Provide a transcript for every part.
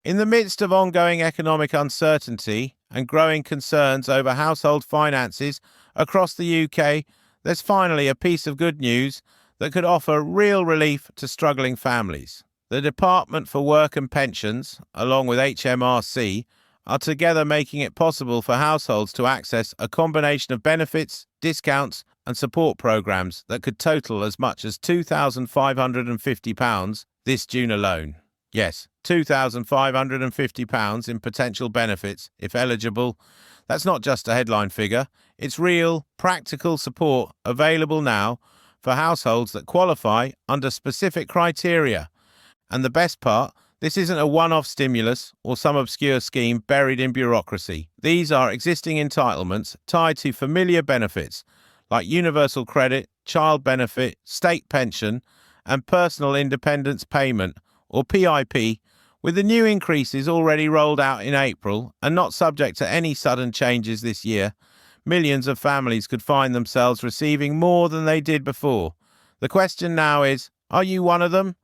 In the midst of ongoing economic uncertainty and growing concerns over household finances across the UK, there's finally a piece of good news that could offer real relief to struggling families. The Department for Work and Pensions, along with HMRC, are together making it possible for households to access a combination of benefits, discounts, and support programs that could total as much as £2,550 this June alone. Yes, £2,550 in potential benefits, if eligible. That's not just a headline figure. It's real, practical support available now for households that qualify under specific criteria. And the best part, this isn't a one-off stimulus or some obscure scheme buried in bureaucracy. These are existing entitlements tied to familiar benefits like universal credit, child benefit, state pension, and personal independence payment, or PIP, with the new increases already rolled out in April and not subject to any sudden changes this year. Millions of families could find themselves receiving more than they did before. The question now is, are you one of them?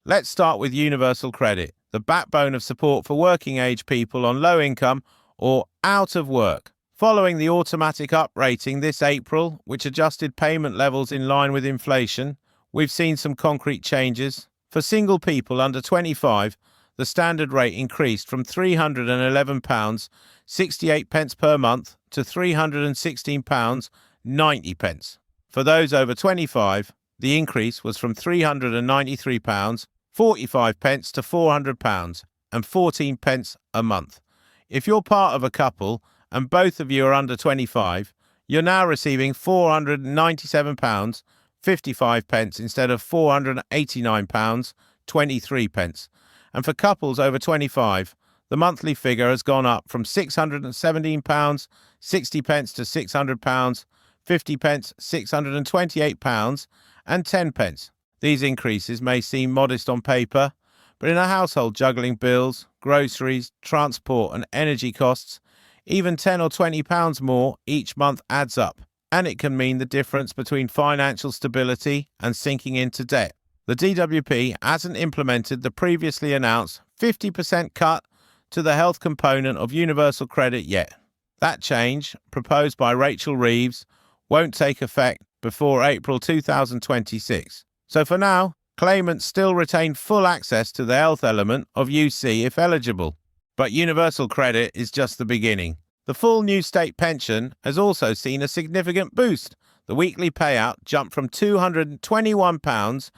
Let's start with universal credit, the backbone of support for working-age people on low income or out of work. Following the automatic uprating this April, which adjusted payment levels in line with inflation, we've seen some concrete changes. For single people under 25, the standard rate increased from £311.68 per month to £316.90. For those over 25, the increase was from £393.45 to £400 and 14 pence a month. If you're part of a couple and both of you are under 25, you're now receiving £497.55 instead of £489.23. And for couples over 25, the monthly figure has gone up from £617.60 to £600.50, £628 and 10 pence. These increases may seem modest on paper, but in a household juggling bills, groceries, transport and energy costs, even £10 or £20 more each month adds up, and it can mean the difference between financial stability and sinking into debt. The DWP hasn't implemented the previously announced 50% cut to the health component of universal credit yet. That change, proposed by Rachel Reeves, won't take effect before April 2026. So for now, claimants still retain full access to the health element of UC if eligible. But universal credit is just the beginning. The full new state pension has also seen a significant boost. The weekly payout jumped from £221.20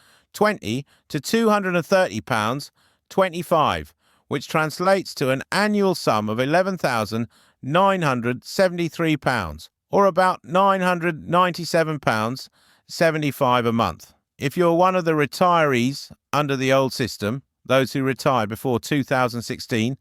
to £230.25, which translates to an annual sum of £11,973, or about £997.75 a month. If you're one of the retirees under the old system, those who retired before 2016,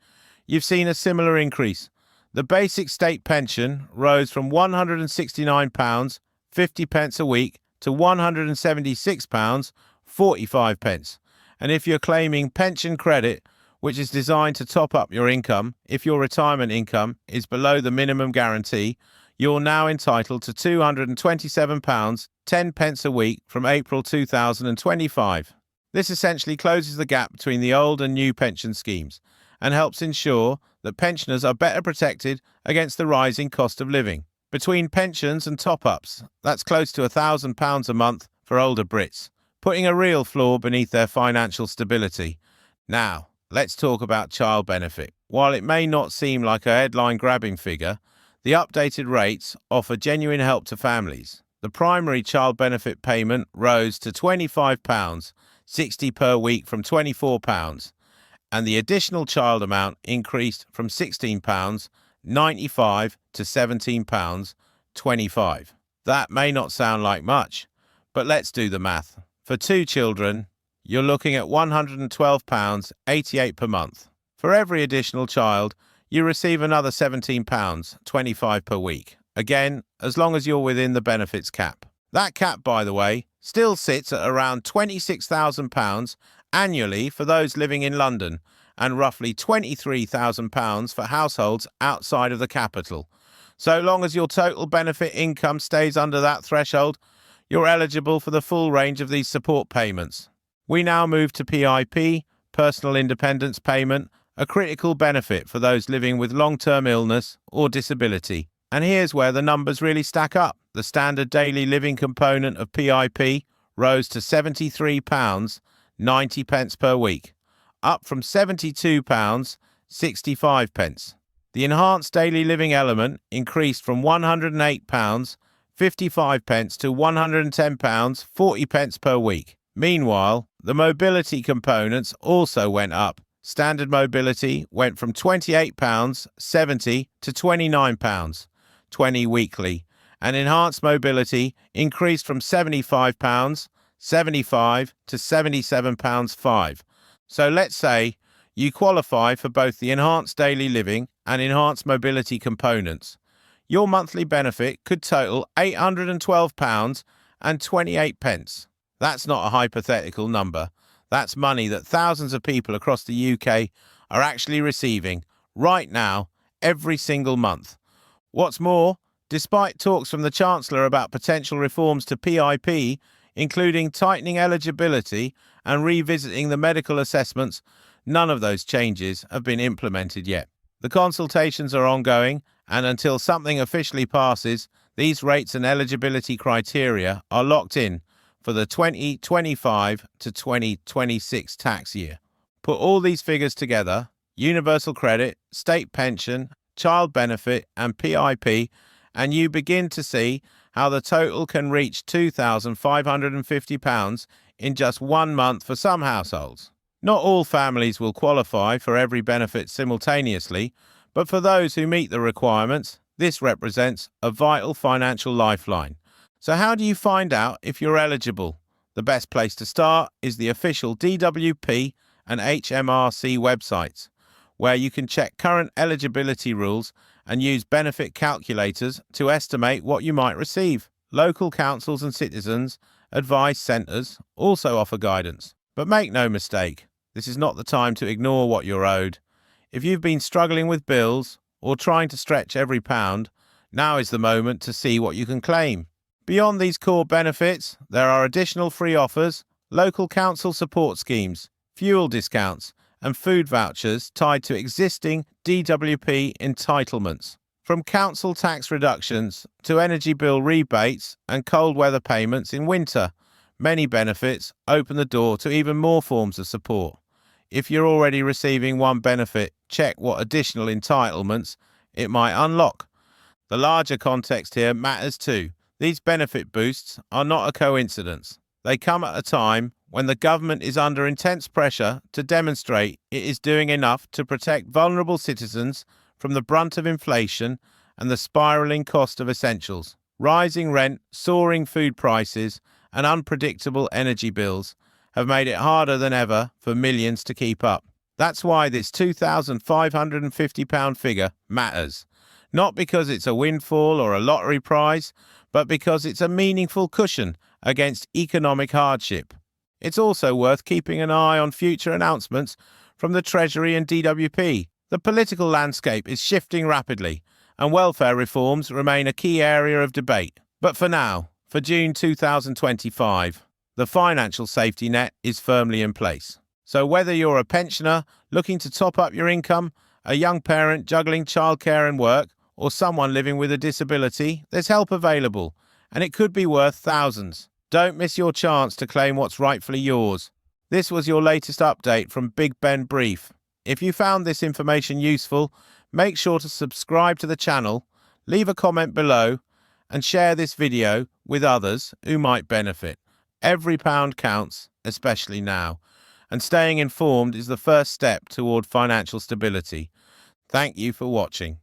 you've seen a similar increase. The basic state pension rose from £169.50 a week to £176.45. And if you're claiming pension credit, which is designed to top up your income if your retirement income is below the minimum guarantee, you're now entitled to £227.10 a week from April 2025. This essentially closes the gap between the old and new pension schemes and helps ensure that pensioners are better protected against the rising cost of living. Between pensions and top-ups, that's close to £1,000 a month for older Brits, putting a real floor beneath their financial stability. Now, let's talk about child benefit. While it may not seem like a headline-grabbing figure, the updated rates offer genuine help to families. The primary child benefit payment rose to £25.60 per week from £24, and the additional child amount increased from £16.95 to £17.25. That may not sound like much, but let's do the math. For 2 children, you're looking at £112.88 per month. For every additional child, you receive another £17.25 per week. Again, as long as you're within the benefits cap. That cap, by the way, still sits at around £26,000 annually for those living in London and roughly £23,000 for households outside of the capital. So long as your total benefit income stays under that threshold, you're eligible for the full range of these support payments. We now move to PIP, Personal Independence Payment, a critical benefit for those living with long-term illness or disability. And here's where the numbers really stack up. The standard daily living component of PIP rose to £73.90 per week, up from £72.65. The enhanced daily living element increased from £108.55 to £110.40 per week. Meanwhile, the mobility components also went up. Standard mobility went from £28.70 to £29.20 weekly, and enhanced mobility increased from £75.75 to £77.05. So let's say you qualify for both the enhanced daily living and enhanced mobility components. Your monthly benefit could total £812.28. That's not a hypothetical number. That's money that thousands of people across the UK are actually receiving right now, every single month. What's more, despite talks from the Chancellor about potential reforms to PIP, including tightening eligibility and revisiting the medical assessments, none of those changes have been implemented yet. The consultations are ongoing, and until something officially passes, these rates and eligibility criteria are locked in for the 2025 to 2026 tax year. Put all these figures together, universal credit, state pension, child benefit and PIP, and you begin to see how the total can reach £2,550 in just 1 month for some households. Not all families will qualify for every benefit simultaneously, but for those who meet the requirements, this represents a vital financial lifeline. So how do you find out if you're eligible? The best place to start is the official DWP and HMRC websites, where you can check current eligibility rules and use benefit calculators to estimate what you might receive. Local councils and citizens advice centres also offer guidance. But make no mistake, this is not the time to ignore what you're owed. If you've been struggling with bills or trying to stretch every pound, now is the moment to see what you can claim. Beyond these core benefits, there are additional free offers, local council support schemes, fuel discounts, and food vouchers tied to existing DWP entitlements. From council tax reductions to energy bill rebates and cold weather payments in winter, many benefits open the door to even more forms of support. If you're already receiving one benefit, check what additional entitlements it might unlock. The larger context here matters too. These benefit boosts are not a coincidence. They come at a time when the government is under intense pressure to demonstrate it is doing enough to protect vulnerable citizens from the brunt of inflation and the spiralling cost of essentials. Rising rent, soaring food prices, and unpredictable energy bills have made it harder than ever for millions to keep up. That's why this £2,550 figure matters. Not because it's a windfall or a lottery prize, but because it's a meaningful cushion against economic hardship. It's also worth keeping an eye on future announcements from the Treasury and DWP. The political landscape is shifting rapidly, and welfare reforms remain a key area of debate. But for now, for June 2025, the financial safety net is firmly in place. So whether you're a pensioner looking to top up your income, a young parent juggling childcare and work, or someone living with a disability, there's help available, and it could be worth thousands. Don't miss your chance to claim what's rightfully yours. This was your latest update from Big Ben Brief. If you found this information useful, make sure to subscribe to the channel, leave a comment below, and share this video with others who might benefit. Every pound counts, especially now, and staying informed is the first step toward financial stability. Thank you for watching.